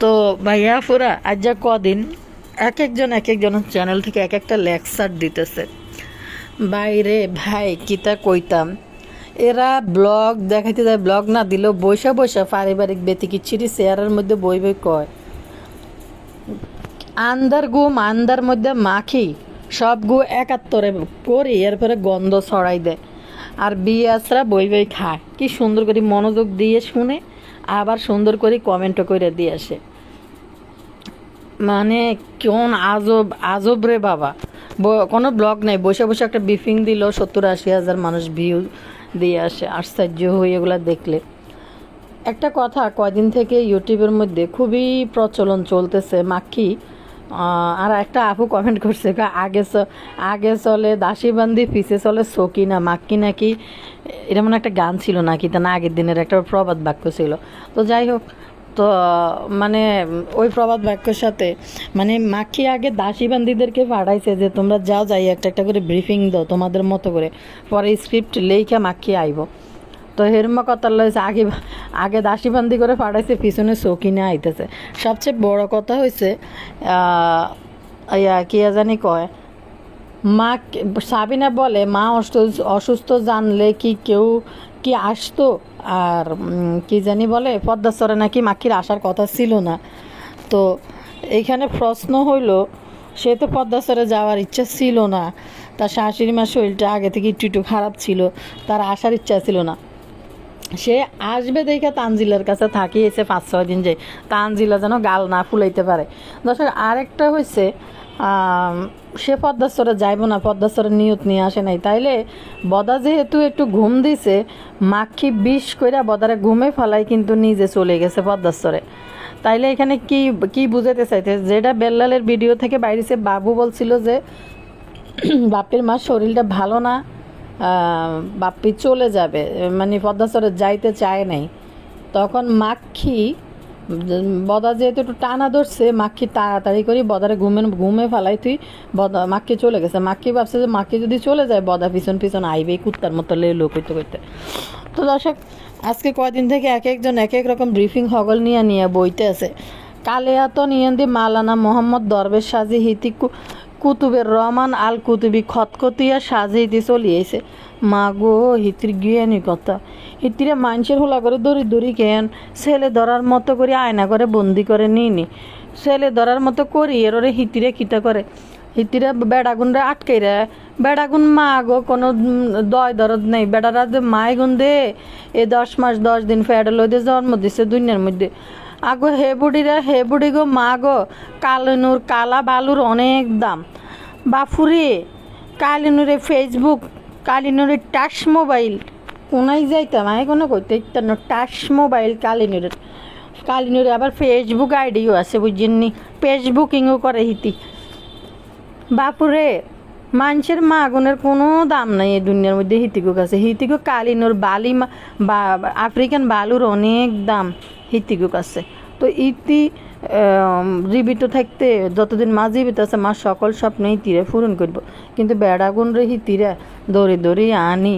তো ভাইয়া পুরা আজ যা কদিন এক একজনের চ্যানেল থেকে এক একটা লেকচার দিতেছে। বাইরে ভাই কিতা কইতাম, এরা ব্লগ দেখাইতে যায়, ব্লগ না দিলেও বৈশা বৈশা পারিবারিক বেতিকিচ্ছিরি চেয়ারের মধ্যে বই বই কয়, আন্দার গুম আন্দার মধ্যে মাখি সব গু একাত্তরে করি, এরপরে গন্ধ ছড়াই দেয়। আর বিয়াসরা বই বই খায়, কি সুন্দর করে মনোযোগ দিয়ে শুনে, আবার সুন্দর করে কমেন্টও করে দিয়ে আসে। মানে কোন আজব আজব রে বাবা। কোনো ব্লগ নেই, বসে বসে একটা ব্রিফিং দিল, 70-80 হাজার মানুষ ভিউ দিয়ে আসে। আশ্চর্য হয়ে এগুলা দেখলে। একটা কথা কয়দিন থেকে ইউটিউবের মধ্যে খুবই প্রচলন চলতেছে, মাখি। আর একটা আপু কমেন্ট করছে, আগে চলে দাসীবান্দি পিছে চলে সকিনা, মাক্কি নাকি এরকম একটা গান ছিল নাকি, তা না আগের দিনের একটা প্রবাদ বাক্য ছিল। তো যাই হোক, তো মানে ওই প্রবাদ বাক্যের সাথে মানে মাখি আগে দাসীবান্দিদেরকে পাঠাইছে যে তোমরা যাও যাই একটা একটা করে ব্রিফিং দাও তোমাদের মতো করে, পরে স্ক্রিপ্ট লেখা মাখি আইব। তো হেরমা কথা লইছে, আগে আগে দাসীবান্দি করে পাঠাইছে, পিছনে চৌকিনে আইতেছে। সবচেয়ে বড় কথা হয়েছে কি জানি কয়, মা সাবিনা বলে মা অসুস্থ জানলে কি কেউ কি আসতো, আর কি জানি বলে পদ্মাচরে নাকি মাখির আসার কথা ছিল না। তো এইখানে প্রশ্ন হইল, সে তো পদ্মাচরে যাওয়ার ইচ্ছা ছিল না, তার শাশুড়ি মার শরীরটা আগে থেকে একটু খারাপ ছিল, তার আসার ইচ্ছা ছিল না। সে আসবে দেখে তানজিলার কাছে থাকিয়েছে 5-6 দিন, যে তানজিলা যেন গাল না ফুলাইতে পারে। দর্শক আরেকটা হয়েছে, সে পদ্মাচরে যাইব না, পদ্মাচরের নিয়ত নিয়ে আসে নাই, তাইলে বদা যেহেতু একটু ঘুম দিছে, মাখি বিষ কইরা বদারে ঘুমে ফেলাই কিন্তু নিজে চলে গেছে পদ্মাচরে। তাইলে এখানে কি কি বুঝাতে চাইতে, যেটা বেল্লালের ভিডিও থেকে বাইরেছে, বাবু বলছিল যে বাপির মার শরীরটা ভালো না, বাপ্পি চলে যাবে, মানে পদ্মাচরে যাইতে চায় নাই। তখন মাখি বদা যেহেতু একটু টানা ধরছে, মাখি তাড়াতাড়ি করে বদারে ঘুমে ফেলাই তুই বদা, মাখি চলে গেছে। মাখি ভাবছে যে মাখি যদি চলে যায় বদা পিছন পিছন আইবে কুত্তার মতো লেলো করতে করতে। তো দর্শক আজকে কয়দিন থেকে এক একজন এক এক রকম ব্রিফিং হগল নিয়ে বইতে আছে। কালেয়াত নিয়ন্দি মালানা মোহাম্মদ দরবেশ সাজি হিতি কুতুবের রহমান আল কুতুবি খতখতিয়া সাজিয়ে চলিয়েছে। মা গো হিতির গিয়ানি কথা, হিতিরে মানুষের হোলা করে দড়ি দড়ি কেন, ছেলে ধরার মতো করে আয়না করে বন্দি করে নিনি, ছেলে ধরার মতো করি এর হিতিরে কিতা করে, হিতিরে বেড়াগুনরে আটকাই রে, বেড়াগুন মা গো কোনো দয় দরদ নেই, বেড়ারা যে মায় গুন দে এ 10 মাস 10 দিন ফেডাল ওদের জন্ম দিছে দুনিয়ার মধ্যে। আগো হে বুড়ি গো মা গো, কালিনুর কালা বালুর অনেক দাম বাফুরে, কালিনুরে ফেসবুক, কালিনুরের টাচ মোবাইল কোনাই যাইতাম আমি কোনো করতে ইত্যান্ন টাচ মোবাইল কালিনুরে আবার ফেসবুক আইডিও আছে বুঝছেননি, ফেসবুকিংও করে হিতি। বাপুরে মানুষের মা আগুনের কোনো দাম নাই এই দুনিয়ার মধ্যে, হিতিকো কাছে হিতিকো কালিনুর বালি বা আফ্রিকান বালুর অনেক দাম হিতিকো কাছে। তো ইতি জীবিত থাকতে যতদিন মা জীবিত আছে মা সকল স্বপ্নেই তীরে পূরণ করব, কিন্তু বেড়া গুণরে হিতিরা দৌড়ি দৌড়ি আনি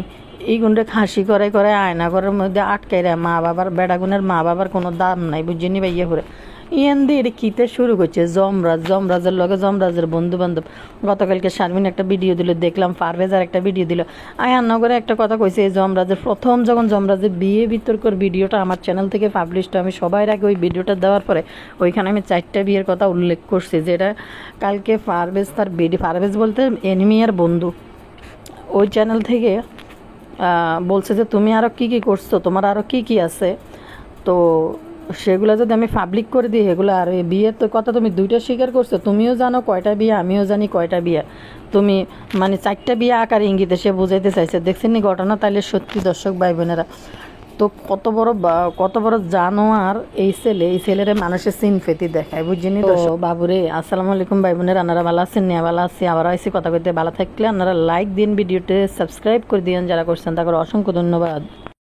এই গুণরে খাসি করে আয়না ঘরের মধ্যে আটকাই রে মা বাবার, বেড়াগুনের মা বাবার কোনো দাম নাই বুঝিনি ভাইয়া করে। ইয়ান দিয়ে এটা কিতে শুরু করছে জমরাজের লগে জমরাজের বন্ধু বান্ধব। গতকালকে শারমিন একটা ভিডিও দিল দেখলাম, পারভেজার একটা ভিডিও দিল। আয়ানগরে একটা কথা কইছে, এই জমরাজের প্রথম যখন জমরাজের বিয়ে বিতর্কর ভিডিওটা আমার চ্যানেল থেকে পাবলিশটা, আমি সবাই আগে ওই ভিডিওটা দেওয়ার পরে ওইখানে আমি 4টা বিয়ের কথা উল্লেখ করছি, যেটা কালকে পারভেজ বলতে এনিমিয়ার বন্ধু, ওই চ্যানেল থেকে বলছে যে তুমি আরও কী করছো, তোমার আরও কী আছে, তো সেগুলো যদি আমি পাবলিক করে দিই এগুলো। আর এই বিয়ের তো কথা তুমি 2টা স্বীকার করছো, তুমিও জানো কয়টা বিয়ে, আমিও জানি কয়টা বিয়ে, তুমি মানে 4টা বিয়ে আকার ইঙ্গিতে সে বুঝাইতে চাইছে। দেখছেন নি ঘটনা? তাইলে সত্যি দর্শক ভাই বোনেরা, তো কত বড় জানোয়ার এই ছেলেরে মানুষের সিনফেতি দেখায় বুঝিনি। তো বাবুরে আসসালামু আলাইকুম ভাই বোনের, আপনারা ভালো আছেন? নিয়ে ভালো আছি, আবার আইসি কথা কইতে। ভালো থাকলে আপনারা লাইক দিন, ভিডিওতে সাবস্ক্রাইব করে দিন যারা করছেন, তাদের অসংখ্য ধন্যবাদ।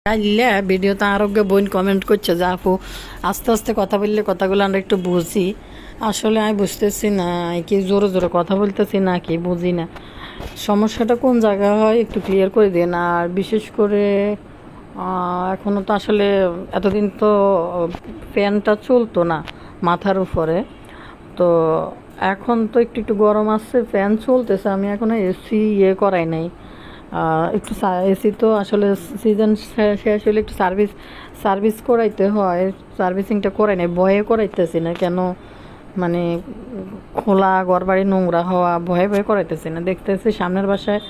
চাইলে ভিডিওতে আরোগ্য বোন কমেন্ট করছে যে আপু আস্তে আস্তে কথা বললে কথাগুলো আমরা একটু বুঝি। আসলে আমি বুঝতেছি না কি জোরে জোরে কথা বলতেছি না কি বুঝি না, সমস্যাটা কোন জায়গায় হয় একটু ক্লিয়ার করে দিন। আর বিশেষ করে এখনও তো আসলে এতদিন তো ফ্যানটা চলতো না, মাথার উপরে। তো এখন তো একটু একটু গরম আসছে, ফ্যান চলতেছে, আমি এখনও এসি করাই নাই। একটু এসি তো আসলে সিজন শেষ হলে একটু সার্ভিস করাইতে হয়, সার্ভিসিংটা করাই নাই, ভয়ে করাইতেছি না কেন, মানে খোলা ঘর বাড়ি নোংরা হওয়া ভয়ে ভয়ে করাইতেছি না। দেখতেছি সামনের বাসায়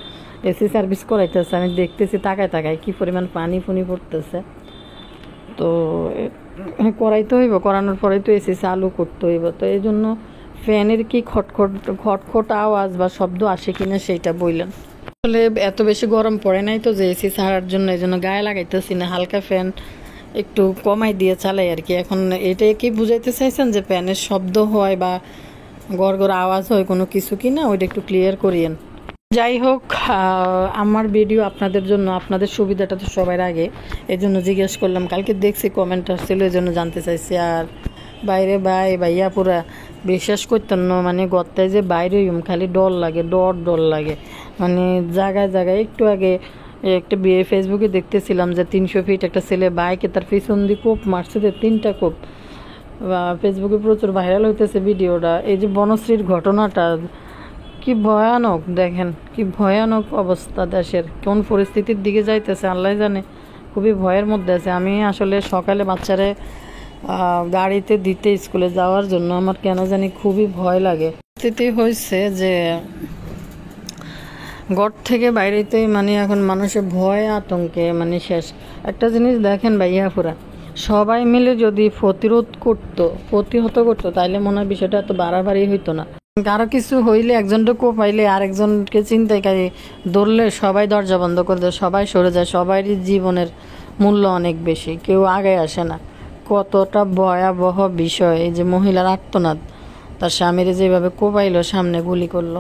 এসি সার্ভিস করাইতেছে, আমি দেখতেছি তাকায় তাকায় কী পরিমাণ পানি ফুনি পড়তেছে। তো করাইতে হইব, করানোর পরেই তো এসি চালু করতে হইব। তো এই জন্য ফ্যানের কি খটখট আওয়াজ বা শব্দ আসে কিনা সেইটা বললেন। আসলে এত বেশি গরম পড়ে নাই তো যে এসি ছাড়ার জন্য, এই জন্য গায়ে লাগাইতেছি না, হালকা ফ্যান একটু কমাই দিয়ে চালাই আর কি। এখন এটাই কি বুঝাইতে চাইছেন যে ফ্যানের শব্দ হয় বা গড় গড় আওয়াজ হয় কোনো কিছু কি না, ওইটা একটু ক্লিয়ার করিয়েন। যাই হোক, আমার ভিডিও আপনাদের জন্য, আপনাদের সুবিধাটা তো সবার আগে, এই জন্য জিজ্ঞেস করলাম। কালকে দেখছি কমেন্ট আসছিল, এই জন্য জানতে চাইছি। আর বাইরে ভাইয়া পুরা বিশ্বাস করতেন না, মানে গত্তায় যে বাইরে খালি ডর লাগে, ডর লাগে, মানে জায়গায় জায়গায়। একটু আগে একটা বিয়ে ফেসবুকে দেখতেছিলাম যে 300 ফিট একটা ছেলে বাইকে তার পিছন দিয়ে কোপ মারছে, 3টা কোপ। ফেসবুকে প্রচুর ভাইরাল হইতেছে ভিডিওটা। এই যে বনশ্রীর ঘটনাটা কি ভয়ানক, দেখেন কি ভয়ানক অবস্থা দেশের, কোন পরিস্থিতির দিকে যাইতেছে আল্লাহ জানে। খুবই ভয়ের মধ্যে আছে। আমি আসলে সকালে বাচ্চারে গাড়িতে দিতে স্কুলে যাওয়ার জন্য আমার কেন জানি খুবই ভয় লাগে। পরিস্থিতি হয়েছে যে ঘর থেকে বাইরেতে মানে এখন মানুষের ভয় আতঙ্কে মানে শেষ। একটা জিনিস দেখেন ভাইয়াপুরা, সবাই মিলে যদি প্রতিহত করতো তাইলে মনে হয় বিষয়টা এত বাড়াবাড়ি হইতো না। কারো কিছু হইলে একজনটা কোপাইলে আরেকজনকে চিন্তায় ধরলে সবাই দরজা বন্ধ করে দেয়, সবাই সরে যায়, সবারই জীবনের মূল্য অনেক বেশি, কেউ আগে আসে না। কতটা ভয়াবহ বিষয় এই যে মহিলার আর্তনাদ, তার স্বামীর যেভাবে কোপাইলো, সামনে গুলি করলো।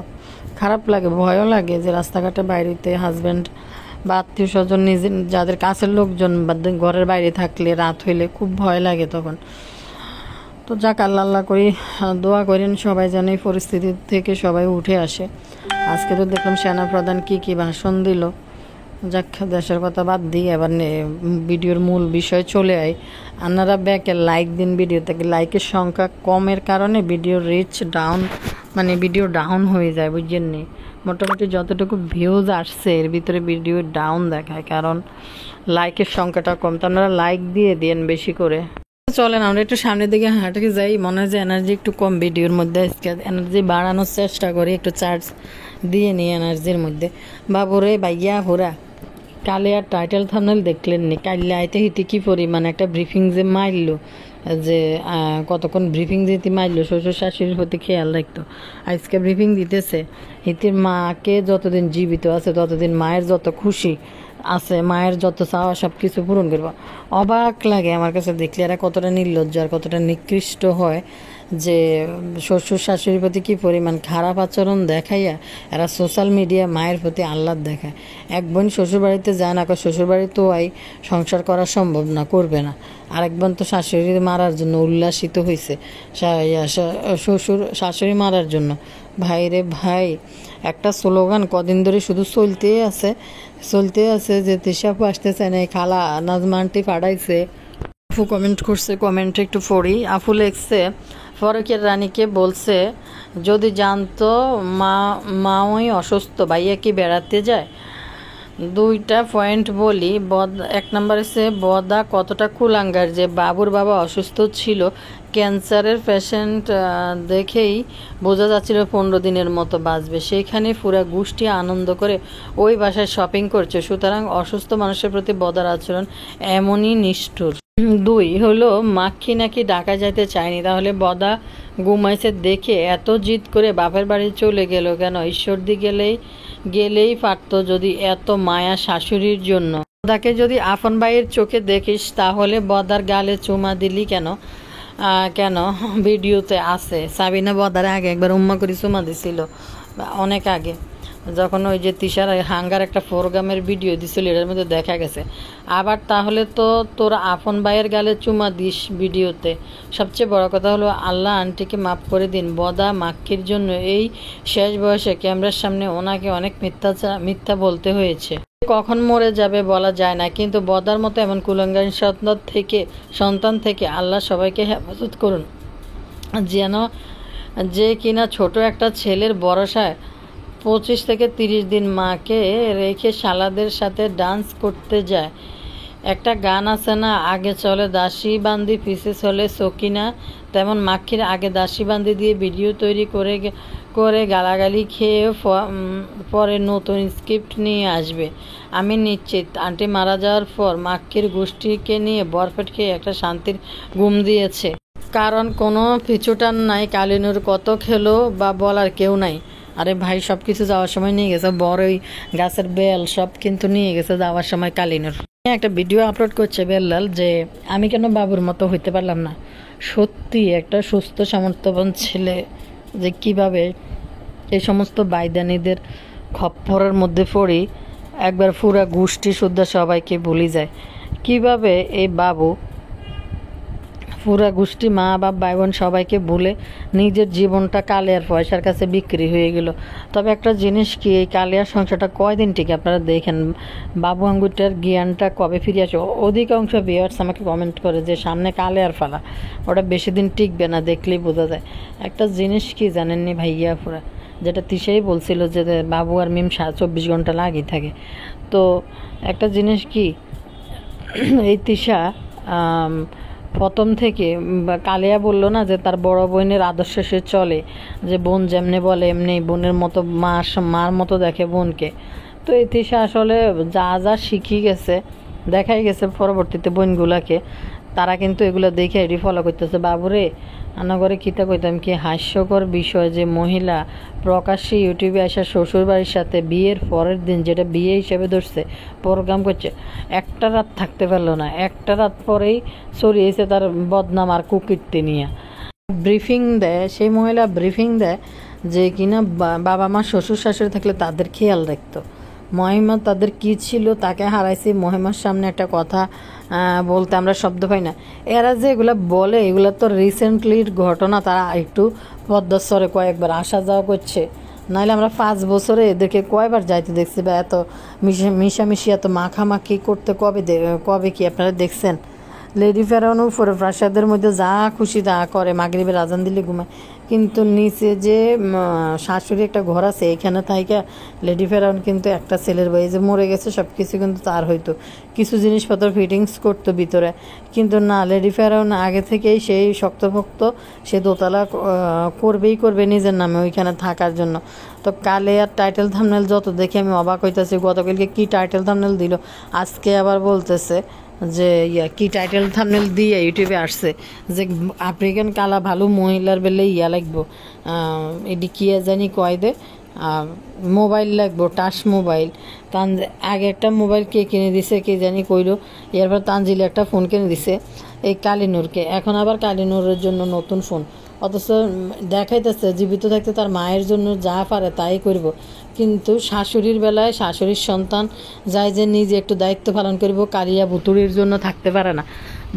খারাপ লাগে, ভয়ও লাগে যে রাস্তাঘাটে বাইরেতে হাজব্যান্ড বা আত্মীয় স্বজন, নিজের যাদের কাছের লোকজন বা ঘরের বাইরে থাকলে রাত হইলে খুব ভয় লাগে তখন। তো যাক, আল্লাহ করি, দোয়া করেন সবাই যেন এই পরিস্থিতি থেকে সবাই উঠে আসে। আজকে তো দেখলাম সেনাপ্রধান কি ভাষণ দিল। যাক, দেশের কথা বাদ দিই, এবার ভিডিওর মূল বিষয় চলে আয়। আপনারা ব্যাকে লাইক দিন, ভিডিও থেকে লাইকের সংখ্যা কমের কারণে ভিডিওর রিচ ডাউন, মানে ভিডিও ডাউন হয়ে যায়, বুঝছেন নি। মোটামুটি যতটুকু ভিউজ আসছে এর ভিতরে ভিডিও ডাউন দেখায়, কারণ লাইকের সংখ্যাটা কম। তো আপনারা লাইক দিয়ে দিন বেশি করে। চলেন আমরা একটু সামনের দিকে হাঁটে যাই। মনে হয় যে এনার্জি একটু কম ভিডিওর মধ্যে, আজকে এনার্জি বাড়ানোর চেষ্টা করি, একটু চার্জ দিয়ে নিই এনার্জির মধ্যে। বাবুরে ভাইয়া হুরা, কালে আর টাইটেল থাম্বনেল দেখলেন নি, কালে আইতে হিতে কি পরিমাণ একটা ব্রিফিং যে মারলো, যে কতক্ষণ ব্রিফিং দিতে মারলো, শ্বশুর শাশুড়ির প্রতি খেয়াল রাখতো। আজকে ব্রিফিং দিতেছে, হিতির মাকে যতদিন জীবিত আছে ততদিন মায়ের যত খুশি আছে, মায়ের যত চাওয়া সব কিছু পূরণ করবো। অবাক লাগে আমার কাছে দেখলে, এরা কতটা নির্লজ্জ আর কতটা নিকৃষ্ট হয় যে শ্বশুর শাশুড়ির প্রতি কী পরিমাণ খারাপ আচরণ দেখাইয়া এরা সোশ্যাল মিডিয়া মায়ের প্রতি আহ্লাদ দেখায়। এক বোন শ্বশুরবাড়িতে যায় না, শ্বশুরবাড়ি তো সংসার করা সম্ভব না, করবে না। আরেক বোন তো শাশুড়ি মারার জন্য উল্লাসিত হয়েছে, শ্বশুর শাশুড়ি মারার জন্য। ভাই রে ভাই, একটা স্লোগান কদিন ধরে শুধু চলতেই আছে যে তিশাপু আসতে চায় না, খালা নাজমানটি পাঠাইছে। আপু কমেন্ট করছে, কমেন্টে একটু পড়ি। আপু লেখছে, ফরকের রানীকে বলছে যদি জানতো মাওই অসুস্থ ভাইয়া কি বেড়াতে যায়। 2টা পয়েন্ট বলি। 1 নম্বর হচ্ছে বদা কতটা কুলাঙ্গার যে বাবুর বাবা অসুস্থ ছিল, ক্যান্সারের পেশেন্ট দেখেই বোঝা যাচ্ছিল 15 দিনের মতো বাঁচবে, সেইখানে পুরা গোষ্ঠী আনন্দ করে ওই বাসায় শপিং করছে। সুতরাং অসুস্থ মানুষের প্রতি বদার আচরণ এমনই নিষ্ঠুর। 2 হলো মাক্ষী নাকি ঢাকা যাইতে চায়নি, তাহলে বদা ঘুমাইছে দেখে এত জিদ করে বাপের বাড়ি চলে গেল কেন? ঈশ্বরদী গেলেই পারতো, যদি এত মায়া শাশুড়ির জন্য। বদাকে যদি আপন ভাইয়ের চোখে দেখিস তাহলে বদার গালে চুমা দিলি কেন? ভিডিওতে আছে সাবিনা বদারে আগে একবার উম্মা করে চুমা দিছিল, অনেক আগে, যখন ওই যে তিশার হাঙ্গার একটা প্রোগ্রামের ভিডিও দিছিল, এটার মধ্যে দেখা গেছে। আবার তাহলে তো তোর আপন ভাইয়ের গালে চুমা দিস ভিডিওতে। সবচেয়ে বড় কথা হলো আল্লাহ আন্টিকে মাফ করে দিন, বদা মাক্ষির জন্য এই শেষ বয়সে ক্যামেরার সামনে ওনাকে অনেক মিথ্যা বলতে হয়েছে। কখন মরে যাবে বলা যায় না, কিন্তু বদার মতো এমন কুলাঙ্গার সন্তান থেকে আল্লাহ সবাইকে হেফাজত করুন। যেন যে কিনা ছোট একটা ছেলের ভরসায় 25 থেকে 30 দিন মাকে রেখে শালাদের সাথে ডান্স করতে যায়। একটা গান আছে না, আগে চলে দাসী বান্দি পিছে চলে সকিনা, তেমন মাক্ষীর আগে দাসী বান্দি দিয়ে ভিডিও তৈরি করে গালাগালি খেয়ে পরে নতুন স্ক্রিপ্ট নিয়ে আসবে। আমি নিশ্চিত আন্টি মারা যাওয়ার পর মাক্ষীর গোষ্ঠীকে নিয়ে বরফেট খেয়ে একটা শান্তির ঘুম দিয়েছে। কারণ কোনো পিছুটান নাই, কালিনুর কত খেলো বা বলার কেউ নাই। আরে ভাই, সব কিছু যাওয়ার সময় নিয়ে গেছে, বড়ই গাছের বেল সব কিন্তু নিয়ে গেছে যাওয়ার সময় কালিনুর। একটা ভিডিও আপলোড করছে বেল্লাল যে আমি কেন বাবুর মতো হইতে পারলাম না। সত্যি একটা সুস্থ সামর্থ্যবান ছেলে যে কিভাবে এই সমস্ত বাইদানিদের খপ্পরের মধ্যে পড়ি একবার পুরা গোষ্ঠী শুদ্ধ সবাইকে ভুলে যায়। কিভাবে এই বাবু পুরা গোষ্ঠী মা বাপ ভাই বোন সবাইকে ভুলে নিজের জীবনটা কালিয়ার পয়সার কাছে বিক্রি হয়ে গেল। তবে একটা জিনিস কি, এই কালিয়ার সংসারটা কয়দিন টিকে আপনারা দেখেন, বাবু আঙ্গুরটার জ্ঞানটা কবে ফিরে আসে। অধিকাংশ ভিউয়ার্স আমাকে কমেন্ট করে যে সামনে কালিয়ার ফালা, ওটা বেশি দিন টিকবে না, দেখলেই বোঝা যায়। একটা জিনিস কি জানেননি ভাইয়া পুরা, যেটা তিশাই বলছিল যে বাবু আর মিম 24 ঘন্টা লাগি থাকে। তো একটা জিনিস কি, এই তিশা প্রথম থেকে কালিয়া বলল না যে তার বড় বোনের আদর্শ সে চলে, যে বোন যেমনি বলে এমনি বোনের মতো মার মতো দেখে বোনকে। তো এই তিশা আসলে যা যা শিখে গেছে, দেখাই গেছে পরবর্তীতে বোনগুলাকে, তারা কিন্তু এগুলো দেখে এটি ফলো করতেছে। বাবুরে আনাগরে কিতা কইতাম কি হাস্যকর বিষয় যে মহিলা প্রকাশ্যে ইউটিউবে আসা শ্বশুর বাড়ির সাথে বিয়ের পরের দিন, যেটা বিয়ে হিসেবে ধরছে, প্রোগ্রাম করছে, একটা রাত থাকতে পারলো না। একটা রাত পরেই ছড়িয়েছে তার বদনাম আর কুকীর্তি নিয়ে। ব্রিফিং দেয় সেই মহিলা, ব্রিফিং দেয় যে কিনা বাবা মা শ্বশুর শাশুড়ি থাকলে তাদের খেয়াল রাখতো। মহিমা তাদের কি ছিল, তাকে হারাইছি, মহিমার সামনে একটা কথা বলতে আমরা শব্দ পাই না। এরা যে এগুলো বলে, এগুলো তো রিসেন্টলির ঘটনা, তারা একটু পদ্মস্বরে কয়েকবার আসা যাওয়া করছে। নাহলে আমরা 5 বছরে এদেরকে কয়বার যাইতে দেখছি, বা এত মিশামিশি এত মাখামাখি করতে কবে কি আপনারা দেখছেন? লেডি ফেরাউন উপরে প্রাসাদের মধ্যে যা খুশি তা করে, মাগরিবের আজান দিলে ঘুমায়, কিন্তু নিচে যে শাশুড়ি একটা ঘর আছে এখানে থাইকা লেডি ফেরাউন কিন্তু একটা ছেলের বই যে মরে গেছে সব কিছু কিন্তু তার হইতো, কিছু জিনিসপত্র ফিটিংস করতো ভিতরে, কিন্তু না, লেডি ফেরাউন আগে থেকেই সেই শক্তভক্ত, সে দোতলা করবে নিজের নামে ওইখানে থাকার জন্য। তো কালে আর টাইটেল থাম্বনেল যত দেখে আমি অবাক হইতেছি, গতকালকে কি টাইটেল থাম্বনেল দিল, আজকে আবার বলতেছে যে কি টাইটেল থাম্বনেল দিয়ে ইউটিউবে আসছে যে আফ্রিকান কালা ভালো মহিলার বেলে লাগবো, এটি কি জানি কয় দে মোবাইল লাগবো, টাচ মোবাইল। আগে একটা মোবাইল কে কিনে দিছে কে জানি কইলো, এরপর তানজিলে একটা ফোন কিনে দিছে এই কালিনুরকে, এখন আবার কালিনুরের জন্য নতুন ফোন। অথচ দেখাইতেছে জীবিত থাকতে তার মায়ের জন্য যা পারে তাই করব, কিন্তু শাশুড়ির বেলায় শাশুড়ির সন্তান যায় যে নিজে একটু দায়িত্ব পালন করব, কালিয়া বুতুড়ির জন্য থাকতে পারে না,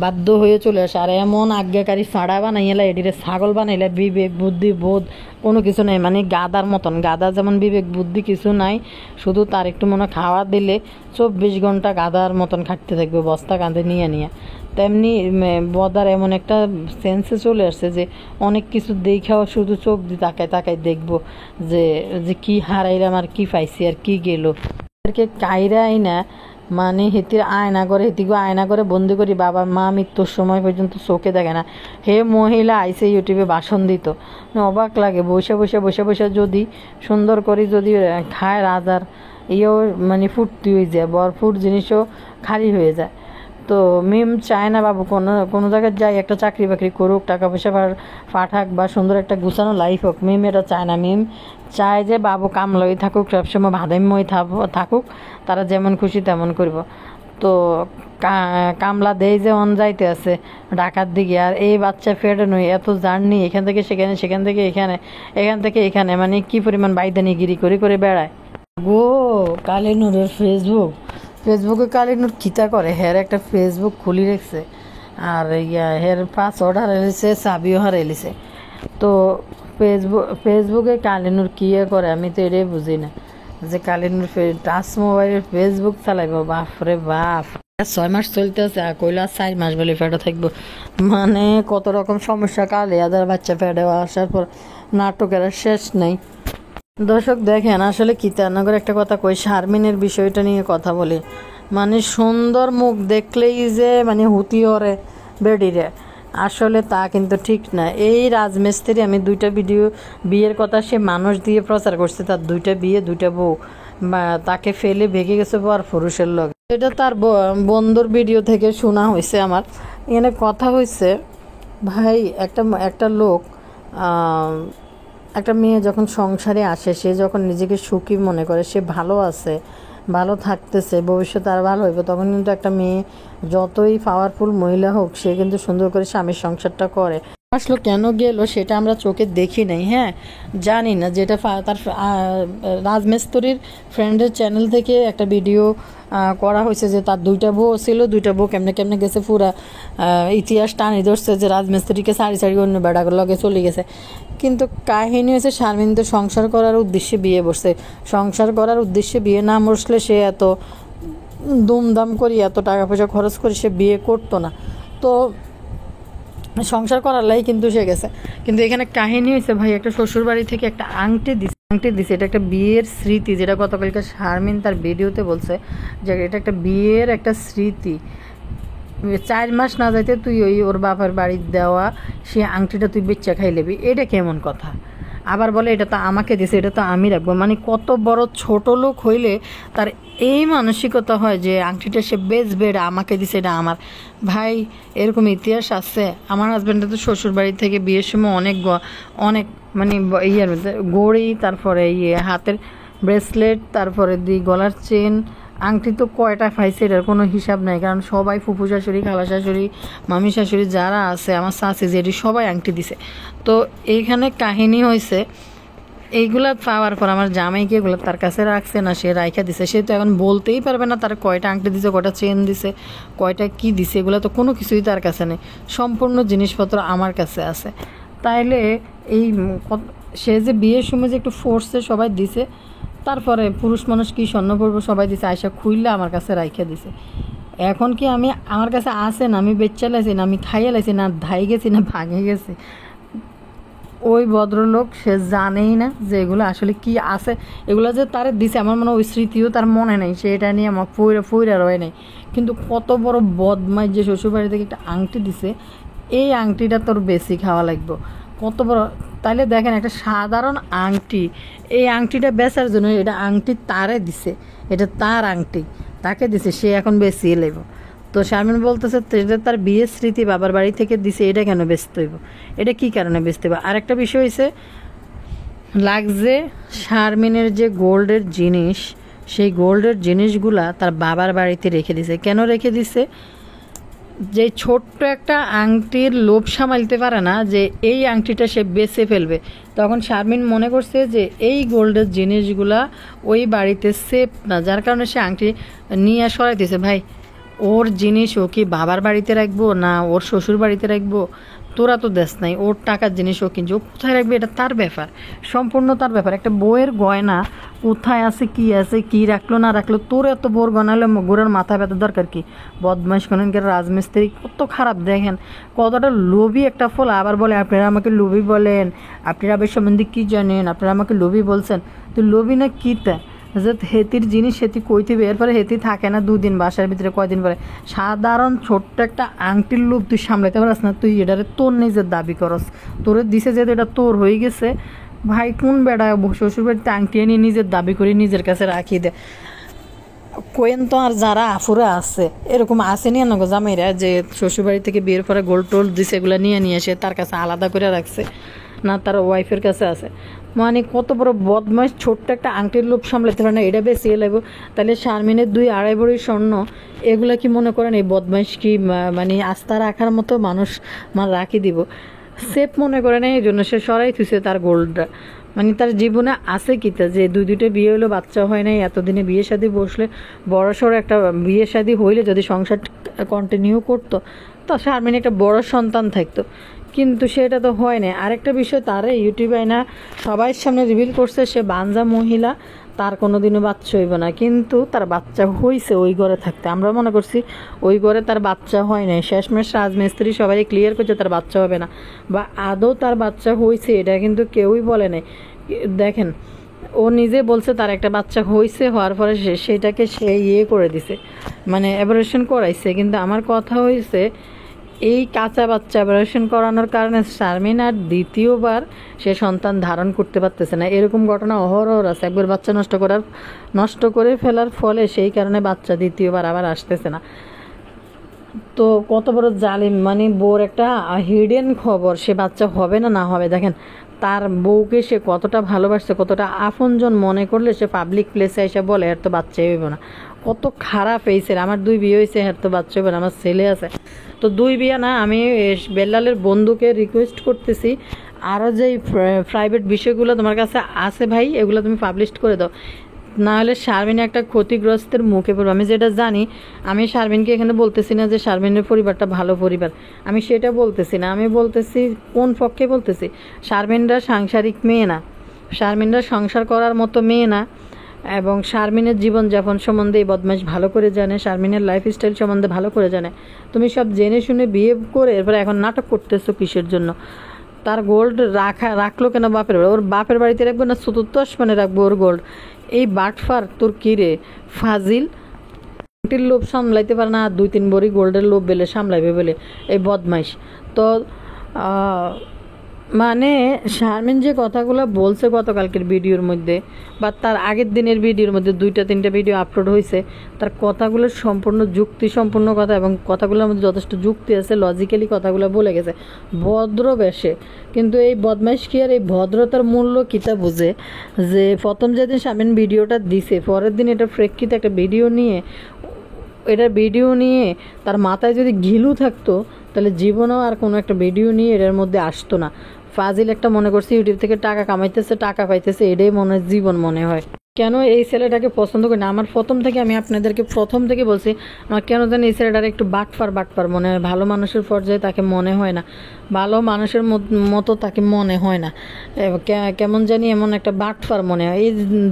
বাধ্য হয়ে চলে আসে। আর এমন আজ্ঞাকারী ফাড়া বানাইলা, এটিরে ছাগল বানাইলা, বিবেক বুদ্ধি বোধ কোনো কিছু নেই, মানে গাদার মতন। গাদা যেমন বিবেক বুদ্ধি কিছু নাই, শুধু তার একটু মনে খাওয়া দিলে 24 ঘন্টা গাদার মতন খাটতে থাকবে বস্তা কাঁধে নিয়ে নিয়ে। তেমনি বদার এমন একটা সেন্সে চলে আসছে যে অনেক কিছু দেখাও শুধু চোখ দিয়ে তাকায় তাকায় দেখবো যে যে কি হারাইলাম আর কি পাইছি আর কি গেল। এদেরকে কাইরা আইনা মানে হেতির আয়না করে বন্দি করি, বাবা মা মৃত্যুর সময় পর্যন্ত চোখে দেখে না। হে মহিলা আইসে ইউটিউবে ভাষণ দিত, অবাক লাগে। বসে যদি সুন্দর করে যদি খায় রাজার ইয়েও মানে ফুর্তি হয়ে যায়, ভরপুর জিনিসও খালি হয়ে যায়। তো মিম চায় না বাবু কোনো জায়গায় যাই একটা চাকরি বাকরি করুক, টাকা পয়সা পাঠাক বা সুন্দর একটা গুছানো লাইফ হোক, মিম এটা চায় না। মিম চায় যে বাবু কামলই থাকুক, সবসময় ভাদাইময় থাকুক, তারা যেমন খুশি তেমন করব। তো কামলা দেয় যে অন যাইতে আছে ঢাকার দিকে, আর এই বাচ্চা ফেটে নই এত জার্নি, এখান থেকে সেখানে, সেখান থেকে এখানে, এখান থেকে এখানে, মানে কি পরিমাণ বাইদানিগিরি করে বেড়ায় গো। কালিনুরের ফেসবুকে কালিনুর খিতা করে, হের একটা ফেসবুক খুলি রেখছে, আর হের পাসওয়ার্ড হারাইছে, চাবিও হারাইলিছে। তো ফেসবুকে কালিনুর কি করে আমি তো এটাই বুঝি না, যে কালিনুর টাচ মোবাইলের ফেসবুক চালাইব, বাপরে বাপ। আর 6 মাস চলতেছে আর কইলা 4 মাস বলে ফেটে থাকবো, মানে কত রকম সমস্যা কালে আদার বাচ্চা ফেটে আসার পর নাটকের আর শেষ নেই। দর্শক দেখেন, আসলে কীর্তনগর একটা কথা কই, শারমিনের বিষয়টা নিয়ে কথা বলি। মানে সুন্দর মুখ দেখলেই যে মানে হুতি ওরে বেডিরে, আসলে তা কিন্তু ঠিক না। এই রাজমিস্ত্রি আমি 2টা ভিডিও বিয়ের কথা সে মানুষ দিয়ে প্রচার করছে, তার 2টা বিয়ে 2টা বউ, বা তাকে ফেলে ভেগে গেছে পর পুরুষের লোক। এটা তার বন্ধুর ভিডিও থেকে শোনা হয়েছে। আমার এখানে কথা হয়েছে, ভাই একটা একটা লোক একটা মেয়ে যখন সংসারে আসে, সে যখন নিজেকে সুখী মনে করে, সে ভালো আছে, ভালো থাকতেছে, ভবিষ্যতে আর ভালো হইব, তখন কিন্তু একটা মেয়ে যতই পাওয়ারফুল মহিলা হোক সে কিন্তু সুন্দর করে স্বামীর সংসারটা করে। আসলো কেন গেল সেটা আমরা চোখে দেখি নাই, হ্যাঁ জানি না। যেটা তার রাজমিস্ত্রির ফ্রেন্ডের চ্যানেল থেকে একটা ভিডিও করা হয়েছে যে তার 2টা বউ ছিল, 2টা বউ কেমনে কেমনে গেছে, পুরা ইতিহাস টানি ধরছে যে রাজমিস্ত্রিকে সারি সারি অন্য বেড়াগুলো লগে চলে গেছে। কিন্তু কাহিনী হয়েছে শারমিন তো সংসার করার উদ্দেশ্যে বিয়ে বসছে। সংসার করার উদ্দেশ্যে বিয়ে না বসলে সে এত দুমদাম করি এত টাকা পয়সা খরচ করে সে বিয়ে করতো না। তো সংসার করার লাই কিন্তু সে গেছে। কিন্তু এখানে কাহিনী হয়েছে, ভাই একটা শ্বশুর বাড়ি থেকে একটা আংটি দিছে, এটা একটা বিয়ের স্মৃতি, যেটা গতকালকে শারমিন তার ভিডিওতে বলছে যে এটা একটা বিয়ের একটা স্মৃতি। 4 মাস না যাইতে তুই ওর বাবার বাড়ির দেওয়া সে আংটিটা তুই বেচ্চা খাই লেবি, এটা কেমন কথা? আবার বলে এটা তো আমাকে দিছে, এটা তো আমি রাখবো। মানে কত বড় ছোট লোক হইলে তার এই মানসিকতা হয় যে আংটিটা সে বেচবে, এটা আমাকে দিছে, এটা আমার। ভাই এরকম ইতিহাস আছে। আমার হাজব্যান্ডের তো শ্বশুর বাড়ি থেকে বিয়ের সময় অনেক অনেক মানে ইয়ের গড়ি, তারপরে হাতের ব্রেসলেট, তারপরে গলার চেন, আংটি তো কয়টা পাইছে এটার কোনো হিসাব নাই। কারণ সবাই ফুফু শাশুড়ি, খালা শাশুড়ি, মামি শাশুড়ি যারা আছে, আমার শাশি জেঠি সবাই আংটি দিছে। তো এইখানে কাহিনী হয়েছে এইগুলা পাওয়ার পর আমার জামাইকে এগুলো তার কাছে রাখছে না, সে রাইখা দিছে। সে তো এখন বলতেই পারবে না তার কয়টা আংটি দিছে, কয়টা চেন দিছে, কয়টা কি দিছে, এগুলো তো কোনো কিছুই তার কাছে নেই। সম্পূর্ণ জিনিসপত্র আমার কাছে আছে। তাইলে এই সে যে বিয়ের সময় যে একটু ফোর্সে সবাই দিছে, তারপরে পুরুষ মানুষ কি স্বর্ণ পড়বো সবাই দিছে, আয়সা খুইলে আমার কাছে রাইখা দিছে। এখন কি আমি আমার কাছে আসে না, আমি বেচ্চা লাইছি না, আমি খাইয়া লাইছি না, ধাই গেছি না ভাঙে গেছি, ওই ভদ্রলোক সে জানেই না যে এগুলো আসলে কি আছে। এগুলো যে তার দিছে আমার মনে ওই স্মৃতিও তার মনে নেই, সে এটা নিয়ে আমার ফুইরা রয়ে নেই। কিন্তু কত বড় বদমাইশ যে শ্বশুরবাড়ি থেকে একটা আংটি দিছে, এই আংটিটা তোর বেশি খাওয়া লাগবে কত বড়। তাইলে দেখেন একটা সাধারণ আংটি, এই আংটিটা বেচার জন্য এটা আংটি তারে দিছে, এটা তার আংটি, তাকে দিছে, সে এখন বেশি লাগবে। তো শারমিন বলতেছে এটা তার বিয়ের স্মৃতি, বাবার বাড়ি থেকে দিছে, এটা কেন বেচতে হইব, এটা কি কারণে বেচতে হইব? আর একটা বিষয় হয়েছে, লাগছে শারমিনের যে গোল্ডের জিনিস, সেই গোল্ডের জিনিসগুলা তার বাবার বাড়িতে রেখে দিছে। কেন রেখে দিছে? যে ছোট্ট একটা আংটির লোভ সামালতে পারে না যে এই আংটিটা সে বেচে ফেলবে। তখন শারমিন মনে করছে যে এই গোল্ডের জিনিসগুলা ওই বাড়িতে সেফ না, যার কারণে সে আংটি নিয়ে সরাই দিয়েছে। ভাই ওর জিনিস ও কি বাবার বাড়িতে রাখবো না ওর শ্বশুর বাড়িতে রাখবো? তোরা তো দেশ নাই, ওর টাকার জিনিস ও কিনছে, ও কোথায় রাখবে এটা তার ব্যাপার, সম্পূর্ণ তার ব্যাপার। একটা বইয়ের গয়না কোথায় আছে, কি রাখলো না রাখলো, তোর এত বোর গয়না হলে গোড়ার মাথা ব্যথার দরকার কি? বদমাইশ কোনকে রাজমিস্ত্রি কত খারাপ, দেখেন কতটা লোভী একটা ফল। আবার বলে আপনারা আমাকে লোভী বলেন, আপনারা আবার সম্বন্ধে কী জানেন, আপনারা আমাকে লোভী বলছেন। তো লোভী না কী তা যে হেতির জিনিস হেতি কইতিবে, এরপরে হেতি থাকে না 2 দিন, বাসার ভিতরে কয়দিন পরে। সাধারণ ছোট্ট একটা আংটির লোভ তুই সামলাইতে পারস না, তুই এটারে তোর নিজের দাবি করস, তোরে দিছে যেহেতু এটা তোর হয়ে গেছে। ভাই কোন বেড়া শ্বশুরবাড়িতে আংটি এনে নিজের দাবি করে নিজের কাছে রাখি দে। কোয়েন তো আর যারা আফুরা আছে এরকম আসেনি না গো জামাইরা যে শ্বশুরবাড়ি থেকে বিয়ের পরে গোল্ড টোল্ড দিছে, এগুলো নিয়ে এসে তার কাছে আলাদা করে রাখছে, না তার ওয়াইফের কাছে আছে। মানে কত বড় বদমাইশ, ছোট্ট একটা আংটির লোভ সামলাতে পারে না, এটা বেশি লাগবে। তাহলে শারমিনের 2-2.5 ভরি স্বর্ণ, এগুলা কি মনে করেন এই বদমাইশ কি মানে আস্থা রাখার মতো মানুষ রাখি দিব? সেফ মনে করে না, এই জন্য সে সরাই থুছে তার গোল্ডটা। মানে তার জীবনে আছে কিতা যে 2-2টা বিয়ে হলো, বাচ্চা হয় নাই, এতদিনে বিয়ে শাদী বসলে বড় সড়ো একটা বিয়ে শাদী হইলে যদি সংসার কন্টিনিউ করতো তো শারমিন একটা বড় সন্তান থাকতো, কিন্তু সেটা তো হয় না। আরেকটা বিষয়, তারে ইউটিউবে না সবাই সামনে রিভিল করছে সে বাঞ্জা মহিলা, তার কোনো দিনও বাচ্চা হইব না, কিন্তু তার বাচ্চা হইছে ওই ঘরে থাকতে। আমরা মনে করছি ওই ঘরে তার বাচ্চা হয় নাই, শেষমেশ রাজমিস্ত্রি সবাই ক্লিয়ার করছে তার বাচ্চা হবে না, বা আদৌ তার বাচ্চা হয়েছে এটা কিন্তু কেউই বলে নাই। দেখেন, ও নিজে বলছে তার একটা বাচ্চা হয়েছে, হওয়ার পরে সেটাকে সে করে দিছে, মানে অ্যাবরেশন করাইছে। কিন্তু আমার কথা হয়েছে এই কাঁচা বাচ্চা অপারেশন করানোর কারণে শারমিন আর দ্বিতীয়বার সে সন্তান ধারণ করতে পারতেছে না। এরকম ঘটনা অহরহ আছে। একবার বাচ্চা নষ্ট করে ফেলার ফলে সেই কারণে বাচ্চা দ্বিতীয়বার আবার আসতেছে না। তো কত বড় জালিম, মানে বউর একটা হিডেন খবর, সে বাচ্চা হবে না হবে। দেখেন তার বউকে সে কতটা ভালোবাসছে, কতটা আপনজন মনে করলে সে পাবলিক প্লেসে এসে বলে এর তো বাচ্চাই হইব না। কত খারাপ এই ছেলে। আমার 2 বিয়ে হয়েছে, এর তো বাচ্চা হইব না, আমার ছেলে আছে। তো 2 বিয়ে না, আমি বেল্লালের বন্ধুকে রিকোয়েস্ট করতেছি আরও যে প্রাইভেট বিষয়গুলো তোমার কাছে আছে ভাই, এগুলো তুমি পাবলিশ করে দাও, না হলে শারমিন একটা ক্ষতিগ্রস্তের মুখে পড়বে। আমি যেটা জানি, আমি শারমিনকে এখানে বলতেছি না যে শারমিনের পরিবারটা ভালো পরিবার, আমি সেটা বলতেছি না। আমি বলতেছি কোন পক্ষে বলতেছি, শারমিনরা সাংসারিক মেয়ে না, শারমিনরা সংসার করার মতো মেয়ে না, এবং শারমিনের জীবনযাপন সম্বন্ধে এই বদমাইশ ভালো করে জানে, শারমিনের লাইফস্টাইল সম্বন্ধে ভালো করে জানে। তুমি সব জেনে শুনে বিয়ে করে এরপরে এখন নাটক করতেছো কিসের জন্য? তার গোল্ড রাখলো কেন বাপের বাড়ি? ওর বাপের বাড়িতে রাখবো না চতুর্থ আসমানে রাখবো ওর গোল্ড? এই বাটফার তোর কী রে ফাজিল, লোভ সামলাইতে পারে না, আর 2-3 ভরি গোল্ডের লোভ বেলে সামলাইবে বলে এই বদমাইশ। তো মানে শারমিন যে কথাগুলো বলছে গতকালকের ভিডিওর মধ্যে বা তার আগের দিনের ভিডিওর মধ্যে 2-3টা ভিডিও আপলোড হয়েছে, তার কথাগুলো সম্পূর্ণ যুক্তিসম্পন্ন কথা, এবং কথাগুলোর মধ্যে যথেষ্ট যুক্তি আছে, লজিক্যালি কথাগুলো বলে গেছে ভদ্র বেশে। কিন্তু এই বদমাইশ কি আর এই ভদ্রতার মূল্য কিতা বুঝে, যে প্রথম যেদিন শারমিন ভিডিওটা দিছে পরের দিন এটা প্রেক্ষিতে একটা ভিডিও নিয়ে তার মাথায় যদি ঘিলু থাকতো তাহলে জীবনেও আর কোনো একটা ভিডিও নিয়ে এটার মধ্যে আসতো না। ফাজিল একটা মনে করছে ইউটিউব থেকে টাকা কামাইতেছে, টাকা পাইতেছে, এটাই জীবন মনে হয়। কেন এই ছেলেটাকে পছন্দ করি না? আমি আপনাদেরকে প্রথম থেকে বলছি, আমার কেন জানি এই ছেলেটার একটু বাটপার মনে হয়। ভালো মানুষের পর্যায়ে তাকে মনে হয় না, ভালো মানুষের মতো তাকে মনে হয় না। কেমন জানি এমন একটা বাটপার মনে হয়। এই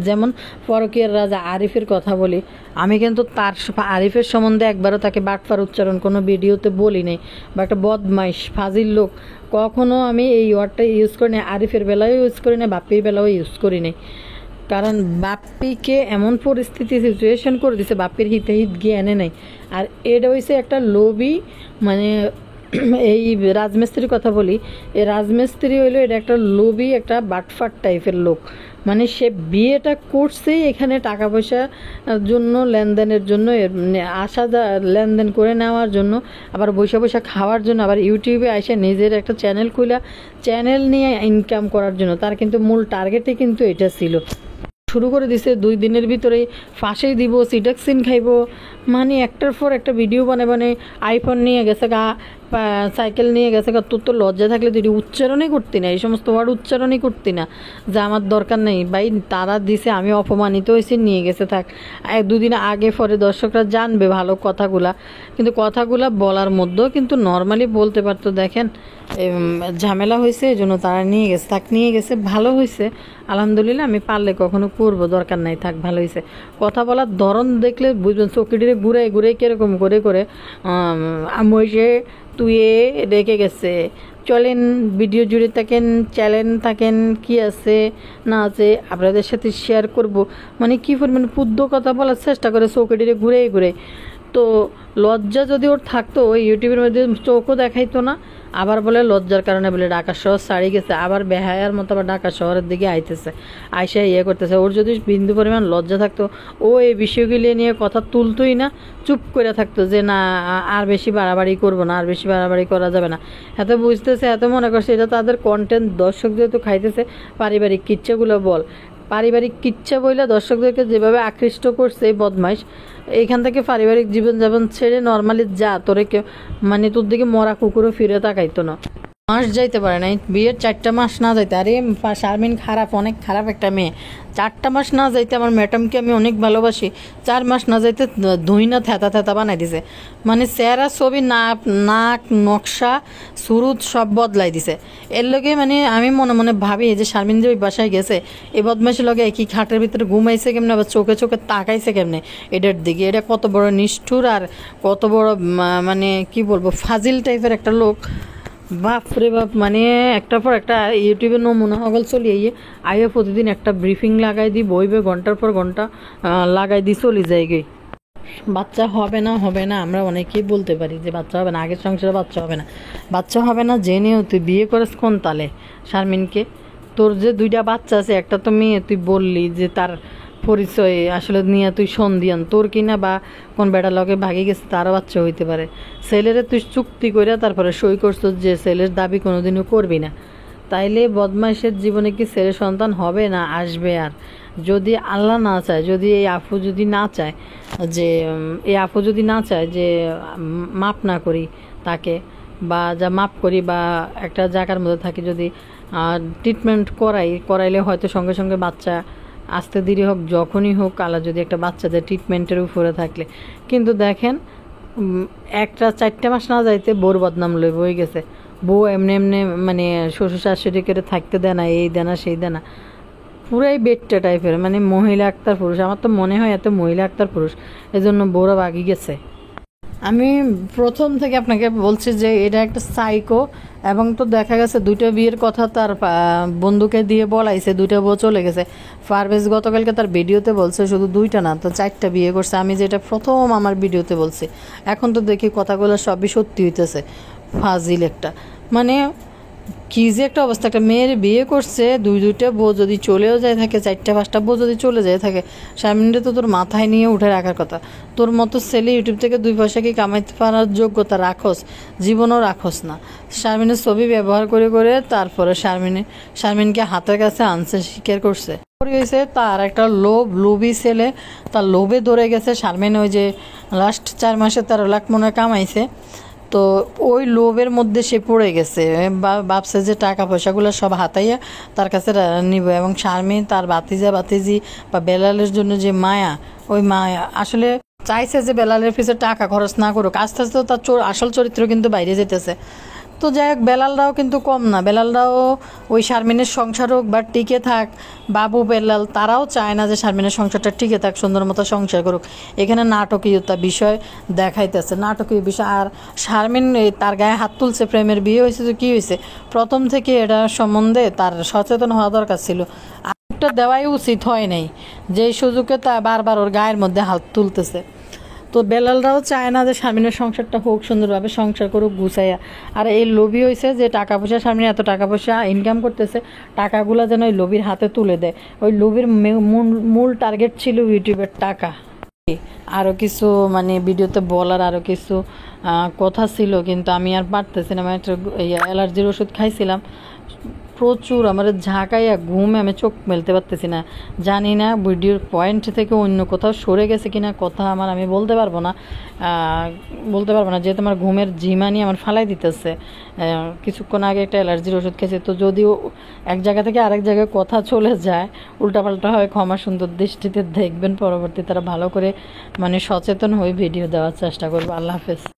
যেমন পরকীয়ার রাজা আরিফের কথা বলি, আমি কিন্তু তার আরিফের সম্বন্ধে একবারও তাকে বাটপার উচ্চারণ কোনো ভিডিওতে বলি নাই, বা একটা বদমাইশ ফাজিল লোক কখনো আমি এই ওয়ার্ডটা ইউজ করি না। আরিফের বেলায়ও ইউজ করি না, বাপ্পির বেলায়ও ইউজ করি নাই। কারণ বাপ্পিকে এমন সিচুয়েশন করে দিছে, বাপ্পির হিতে গিয়ে এনে নাই। আর এটা হয়েছে একটা লোভী, মানে এই রাজমিস্ত্রির কথা বলি, এই রাজমিস্ত্রি হইলো এটা একটা লোভী, একটা বাটফাট টাইপের লোক। মানে সে বিয়েটা করছেই এখানে টাকা পয়সার জন্য, লেনদেনের জন্য, লেনদেন করে নেওয়ার জন্য, আবার বৈশা খাওয়ার জন্য, আবার ইউটিউবে এসে নিজের একটা চ্যানেল নিয়ে ইনকাম করার জন্য। তার কিন্তু মূল টার্গেটই কিন্তু এটা ছিল। শুরু করে দিছে 2 দিনের ভিতরেই ফাঁসেই দিব, সিডাক্সিন খাইব, মানে একটার পর একটা ভিডিও বানে আইফোন নিয়ে গেছে গা, সাইকেল নিয়ে গেছে গা। তোর তো লজ্জা থাকলে তুই উচ্চারণই করতি না, এই সমস্ত ওয়ার্ড উচ্চারণই করতি না, যে আমার দরকার নেই ভাই, তারা দিছে, আমি অপমানিত হয়েছি, নিয়ে গেছে থাক। 1-2 দিন আগে পরে দর্শকরা জানবে ভালো কথাগুলা, কিন্তু কথাগুলা বলার মধ্যেও কিন্তু নর্মালি বলতে পারতো। দেখেন ঝামেলা হয়েছে, এই জন্য তারা নিয়ে গেছে, ভালো হয়েছে আলহামদুলিল্লাহ। আমি পারলে কখনো করবো, দরকার নাই, থাক, ভালো হয়েছে। কথা বলার ধরন দেখলে বুঝবেন, চকিটিরে ঘুরে কিরকম করে আমসে তুই রেখে গেছে। চলেন ভিডিও জুড়ে থাকেন, চ্যানেল থাকেন, কি আছে না আছে আপনাদের সাথে শেয়ার করব। মানে কী পরিমাণ শুদ্ধ কথা বলার চেষ্টা করে চৌকিটিরে ঘুরে। তো লজ্জা যদি ওর থাকতো, ওই ইউটিউবের মধ্যে চোখও দেখাইতো না। আবার বলে লজ্জার কারণে বলে ঢাকা শহর ছাড়ি গেছে, আবার বেহায়ার মতো আবার ঢাকা শহরের দিকে আইসা করতেছে। ওর যদি বিন্দু পরিমাণ লজ্জা থাকতো, ও এই বিষয়গুলি নিয়ে কথা তুলতোই না, চুপ করে থাকতো যে না আর বেশি বাড়াবাড়ি করবো না, আর বেশি বাড়াবাড়ি করা যাবে না। এত বুঝতেছে, এত মনে করছে এটা তাদের কন্টেন্ট, দর্শক যেহেতু খাইতেছে। পারিবারিক কিচ্ছাগুলো পারিবারিক কিচ্ছা বইলা দর্শকদেরকে যেভাবে আকৃষ্ট করছে এই বদমাইশ, এইখান থেকে পারিবারিক জীবনযাপন ছেড়ে নর্মালি যা, তোরে কেউ মানে তোর দিকে মরা কুকুরও ফিরে তাকাইতো না। মাস যাইতে পারে নাই, বিয়ের 4টা মাস না যাইতে, আরে শারমিন খারাপ, অনেক খারাপ একটা মেয়ে। 4টা মাস না যাইতে আমার ম্যাডামকে আমি অনেক ভালোবাসি, 4 মাস না যাইতে ধুই না থেতা থেতা বানাই দিছে। মানে চেহারা ছবি নাক নকশা সুরুত সব বদলাই দিছে। এর লগে মানে আমি মনে মনে ভাবি যে শারমিন যে ওই বাসায় গেছে এই বদমাইশের লগে একই খাটের ভিতরে ঘুমাইছে কেমনে, আবার চোখে চোখে তাকাইছে কেমনে এটার দিকে। এটা কত বড় নিষ্ঠুর আর কত বড় মানে কি বলবো ফাজিল টাইপের একটা লোক। বাপ রে বাপ, মানে একটার পর একটা ইউটিউবে নমুনা হগল চলিয়ে আইয়ে প্রতিদিন একটা ব্রিফিং লাগাই দিই, বইবে ঘন্টার পর ঘন্টা লাগাই দিই, চলে যায় গে। বাচ্চা হবে না হবে না আমরা অনেকেই বলতে পারি যে বাচ্চা হবে না, আগের সংসারে বাচ্চা হবে না, বাচ্চা হবে না জেনেও তুই বিয়ে করেছ কোন তালে শারমিনকে? তোর যে 2টা বাচ্চা আছে, একটা তো মেয়ে, তুই বললি যে তার পরিচয় আসলে নিয়ে তুই সন্ধিয়ান, তোর কিনা বা কোন বেড়া লগে ভাগে গেছে তারও বাচ্চা হইতে পারে। ছেলেরে তুই চুক্তি করে তারপরে সই করছো যে ছেলের দাবি কোনোদিনও করবি না, তাইলে বদমাইশের জীবনে কি ছেলে সন্তান হবে না আসবে? আর যদি আল্লাহ না চায়, যদি এই আপু যদি না চায় যে এই আপু যদি না চায় যে মাপ না করি তাকে, বা যা মাপ করি বা একটা জায়গার মধ্যে থাকি, যদি ট্রিটমেন্ট করাইলে হয়তো সঙ্গে সঙ্গে বাচ্চা আসতে দেরি হোক যখনই হোক আল্লাহ যদি একটা বাচ্চা দেয় ট্রিটমেন্টের উপরে থাকলে। কিন্তু দেখেন একটা 4টা মাস না যাইতে বউর বদনাম লই বই গেছে। বউ এমনি এমনি মানে শ্বশুর শাশুড়ি করে থাকতে দেয় না, এই দেয় না সেই দেয় না, পুরাই বেটটা টাইপের, মানে মহিলা আক্তার পুরুষ। আমার তো মনে হয় এত মহিলা আক্তার পুরুষ, এজন্য বউরা বাগি গেছে। আমি প্রথম থেকে আপনাকে বলছি যে এটা একটা সাইকো, এবং তো দেখা গেছে 2টা বিয়ের কথা তার বন্ধুকে দিয়ে বলাইছে, 2টা বউ চলে গেছে। পারভেজ গতকালকে তার ভিডিওতে বলছে শুধু 2টা না, তো 4টা বিয়ে করছে। আমি যেটা প্রথম আমার ভিডিওতে বলছি, এখন তো দেখি কথাগুলো সবই সত্যি হইতেছে। ফাজিল একটা, মানে কি যে একটা অবস্থা, একটা মেয়ের বিয়ে করছে, 2টা বউ যদি চলেও যায় থাকে, 4টা 5টা বউ যদি চলে যায় থাকে, স্বামীটা তো তোর মাথায় নিয়ে উঠে রাখার কথা। তোর মতো ছেলে ইউটিউব থেকে 2 পয়সা কি কামাইতে পারার যোগ্যতা রাখোস? জীবনও রাখোস না। শারমিনের ছবি ব্যবহার করে করে তারপরে শারমিনকে হাতের কাছে আনছে, স্বীকার করছে। হয়েছে তার একটা লোভী ছেলে, তার লোভে ধরে গেছে। শারমিন ওই যে লাস্ট 4 মাসে 13 লাখ মনে হয় কামাইছে, তো ওই লোভের মধ্যে সে পড়ে গেছে, ভাবছে যে টাকা পয়সাগুলো সব হাতাইয়া তার কাছে নিব। এবং শারমিন তার বাতিজি বা বেলালের জন্য যে মায়া, ওই মায়া আসলে চাইছে যে বেলালের পিছনে টাকা খরচ না করুক। আস্তে আস্তে তার আসল চরিত্র কিন্তু বাইরে যেতেছে। তো যাই হোক, বেলালরাও কিন্তু কম না, বেলালরাও ওই শারমিনের সংসার হোক বা টিকে থাক, বাবু বেলাল তারাও চায় না যে শারমিনের সংসারটা টিকে থাক, সুন্দর মতো সংসার করুক। এখানে নাটকীয়তা বিষয় দেখাইতেছে, নাটকীয় বিষয়। আর শারমিন তার গায়ে হাত তুলছে, প্রেমের বিয়ে হয়েছে, তো কী হয়েছে? প্রথম থেকে এটা সম্বন্ধে তার সচেতন হওয়া দরকার ছিল, আরেকটা দেওয়াই উচিত হয় নাই, যেই সুযোগে তা বারবার ওর গায়ের মধ্যে হাত তুলতেছে। তো বেলালরাও চায় না যে শারমিনের সংসারটা হোক, সুন্দরভাবে সংসার করুক গুছাইয়া। আর এই লোভী হয়েছে যে টাকা পয়সা, শারমিন এত টাকা পয়সা ইনকাম করতেছে, টাকাগুলো যেন ওই লোভীর হাতে তুলে দেয়। ওই লোভীর মূল টার্গেট ছিল ইউটিউবের টাকা। আরও কিছু মানে ভিডিওতে বলার আরও কিছু কথা ছিল, কিন্তু আমি আর পারতেছি না। আমি একটা অ্যালার্জির ওষুধ খাইছিলাম, প্রচুর আমার ঝাঁকাইয়া ঘুমে আমি চোখ মেলতে পারতেছি না। জানি না ভিডিওর পয়েন্ট থেকে অন্য কোথাও সরে গেছে কিনা, কথা আমি বলতে পারবো না, যেহেতু আমার ঘুমের ঝিমানি আমার ফালাই দিতেছে। কিছুক্ষণ আগে একটা অ্যালার্জির ওষুধ খেয়েছি, তো যদিও এক জায়গা থেকে আরেক জায়গায় কথা চলে যায়, উল্টাপাল্টা হয়, ক্ষমা সুন্দর দৃষ্টিতে দেখবেন। পরবর্তী তারা ভালো করে মানে সচেতন হয়ে ভিডিও দেওয়ার চেষ্টা করবো। আল্লাহ হাফেজ।